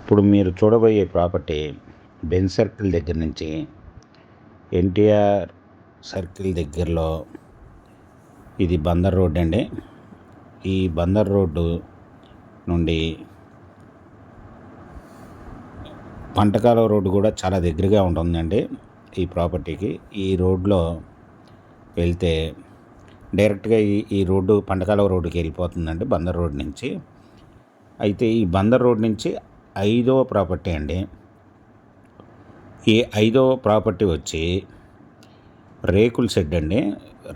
ఇప్పుడు మీరు చూడబోయే ప్రాపర్టీ బెంజ్ సర్కిల్ దగ్గర నుంచి ఎన్టీఆర్ సర్కిల్ దగ్గరలో ఇది బందర్ రోడ్ అండి. ఈ బందర్ రోడ్డు నుండి పంటకాల రోడ్డు కూడా చాలా దగ్గరగా ఉంటుందండి ఈ ప్రాపర్టీకి. ఈ రోడ్లో వెళ్తే డైరెక్ట్గా ఈ రోడ్డు పంటకాల రోడ్డుకి వెళ్ళిపోతుందండి బందర్ రోడ్ నుంచి. అయితే ఈ బందర్ రోడ్ నుంచి 5వ ప్రాపర్టీ అండి. ఈ 5వ ప్రాపర్టీ వచ్చి రేకుల షెడ్ అండి.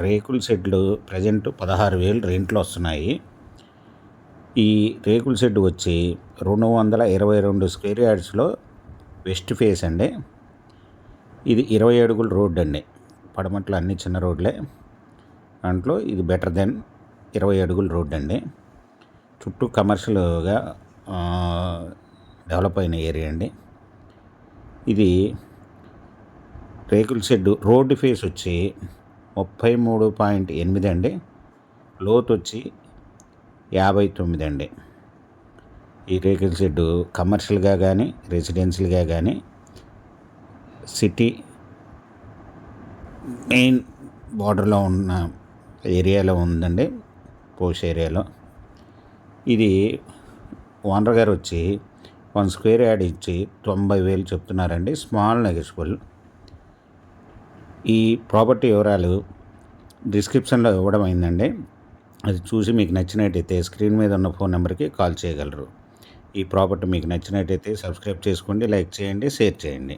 రేకుల షెడ్లు ప్రజెంట్ 16,000 రెంట్లు వస్తున్నాయి. ఈ రేకుల షెడ్ వచ్చి 222 స్క్వేర్ యార్డ్స్లో వెస్ట్ ఫేస్ అండి. ఇది 20 అడుగుల రోడ్ అండి. పడమట్లు అన్ని చిన్న రోడ్లే, దాంట్లో ఇది బెటర్ దెన్ 20 అడుగుల రోడ్ అండి. చుట్టూ కమర్షియల్గా డెవలప్ అయిన ఏరియా అండి. ఇది రేకుల షెడ్ రోడ్డు ఫేస్ వచ్చి 33.8 అండి. లోతు వచ్చి 59 అండి. ఈ రేకుల షెడ్ కమర్షియల్గా కానీ రెసిడెన్షియల్గా కానీ సిటీ మెయిన్ బార్డర్లో ఉన్న ఏరియాలో ఉందండి, పోష్ ఏరియాలో. ఇది ఓనర్ గారు వచ్చి 1 స్క్వేర్ యార్డ్ ఇచ్చి 90,000 చెప్తున్నారండి. Small negotiable. ఈ ప్రాపర్టీ వివరాలు డిస్క్రిప్షన్లో ఇవ్వడం అయిందండి. అది చూసి మీకు నచ్చినట్టయితే స్క్రీన్ మీద ఉన్న ఫోన్ నెంబర్కి కాల్ చేయగలరు. ఈ ప్రాపర్టీ మీకు నచ్చినట్టయితే సబ్స్క్రైబ్ చేసుకోండి, లైక్ చేయండి, షేర్ చేయండి.